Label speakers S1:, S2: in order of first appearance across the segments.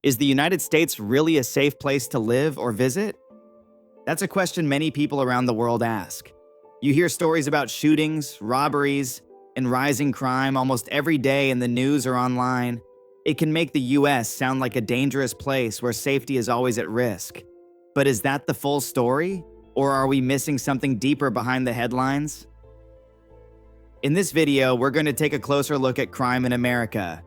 S1: Is the United States really a safe place to live or visit? That's a question many people around the world ask. You hear stories about shootings, robberies, and rising crime almost every day in the news or online. It can make the US sound like a dangerous place where safety is always at risk. But is that the full story? Or are we missing something deeper behind the headlines? In this video, we're going to take a closer look at crime in America.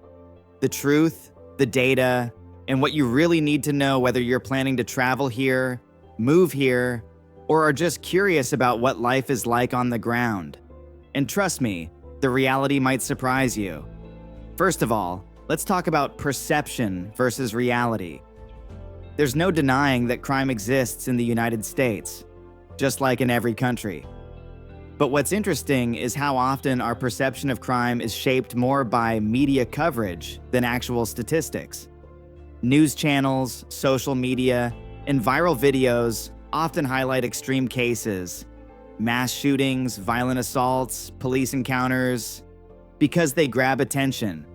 S1: The truth, the data, and what you really need to know whether you're planning to travel here, move here, or are just curious about what life is like on the ground. And trust me, the reality might surprise you. First of all, let's talk about perception versus reality. There's no denying that crime exists in the United States, just like in every country. But what's interesting is how often our perception of crime is shaped more by media coverage than actual statistics. News channels, social media, and viral videos often highlight extreme cases, mass shootings, violent assaults, police encounters, because they grab attention.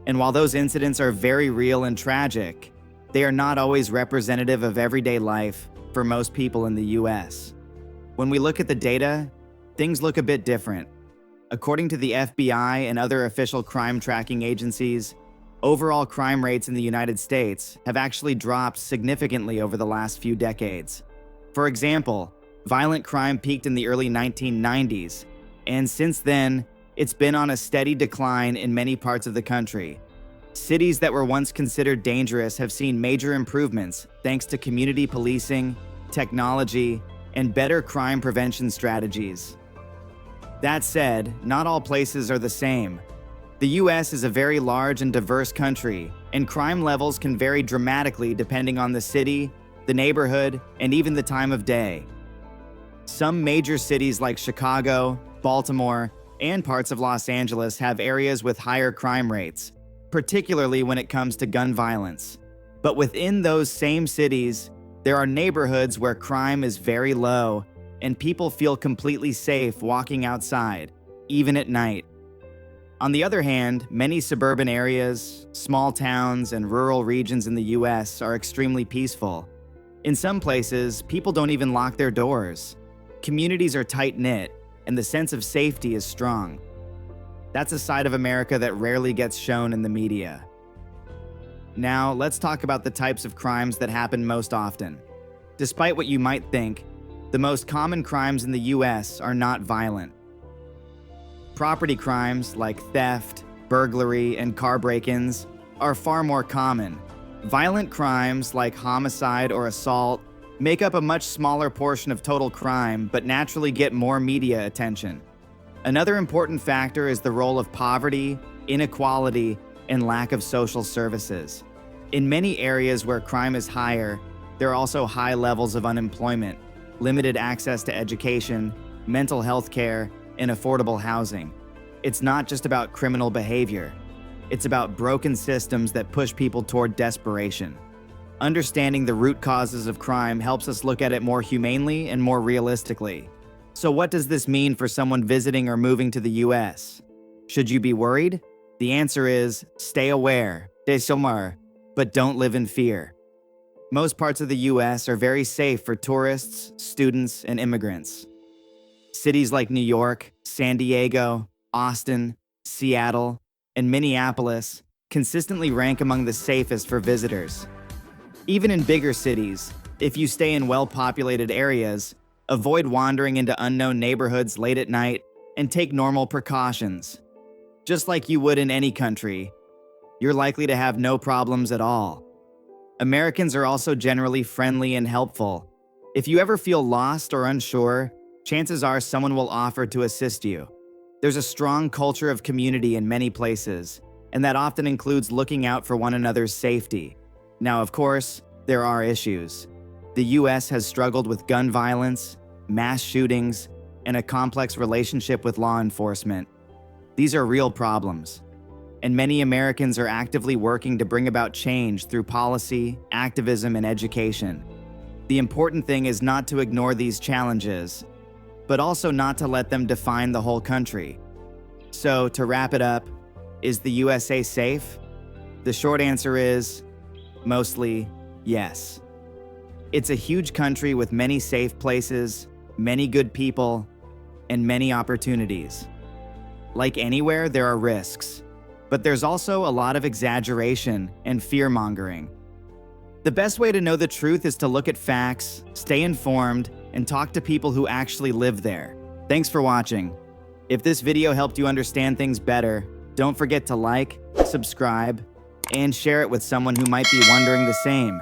S1: And while those incidents are very real and tragic, they are not always representative of everyday life for most people in the US. When we look at the data, things look a bit different. According to the FBI and other official crime tracking agencies, overall crime rates in the United States have actually dropped significantly over the last few decades. For example, violent crime peaked in the early 1990s, and since then, it's been on a steady decline in many parts of the country. Cities that were once considered dangerous have seen major improvements thanks to community policing, technology, and better crime prevention strategies. That said, not all places are the same. The US is a very large and diverse country, and crime levels can vary dramatically depending on the city, the neighborhood, and even the time of day. Some major cities like Chicago, Baltimore, and parts of Los Angeles have areas with higher crime rates, particularly when it comes to gun violence. But within those same cities, there are neighborhoods where crime is very low and people feel completely safe walking outside, even at night. On the other hand, many suburban areas, small towns, and rural regions in the US are extremely peaceful. In some places, people don't even lock their doors. Communities are tight-knit, and the sense of safety is strong. That's a side of America that rarely gets shown in the media. Now, let's talk about the types of crimes that happen most often. Despite what you might think, the most common crimes in the US are not violent. Property crimes like theft, burglary, and car break-ins are far more common. Violent crimes like homicide or assault make up a much smaller portion of total crime but naturally get more media attention. Another important factor is the role of poverty, inequality, and lack of social services. In many areas where crime is higher, there are also high levels of unemployment, limited access to education, mental health care, and affordable housing. It's not just about criminal behavior. It's about broken systems that push people toward desperation. Understanding the root causes of crime helps us look at it more humanely and more realistically. So what does this mean for someone visiting or moving to the US? Should you be worried? The answer is stay aware, but don't live in fear. Most parts of the US are very safe for tourists, students, and immigrants. Cities like New York, San Diego, Austin, Seattle, and Minneapolis consistently rank among the safest for visitors. Even in bigger cities, if you stay in well-populated areas, avoid wandering into unknown neighborhoods late at night and take normal precautions. Just like you would in any country, you're likely to have no problems at all. Americans are also generally friendly and helpful. If you ever feel lost or unsure, chances are someone will offer to assist you. There's a strong culture of community in many places, and that often includes looking out for one another's safety. Now, of course, there are issues. The US has struggled with gun violence, mass shootings, and a complex relationship with law enforcement. These are real problems, and many Americans are actively working to bring about change through policy, activism, and education. The important thing is not to ignore these challenges, but also not to let them define the whole country. So, to wrap it up, is the USA safe? The short answer is Mostly, yes. It's a huge country with many safe places, many good people, and many opportunities. Like anywhere, there are risks, but there's also a lot of exaggeration and fear-mongering. The best way to know the truth is to look at facts, stay informed, and talk to people who actually live there. Thanks for watching. If this video helped you understand things better, don't forget to like, subscribe, and share it with someone who might be wondering the same.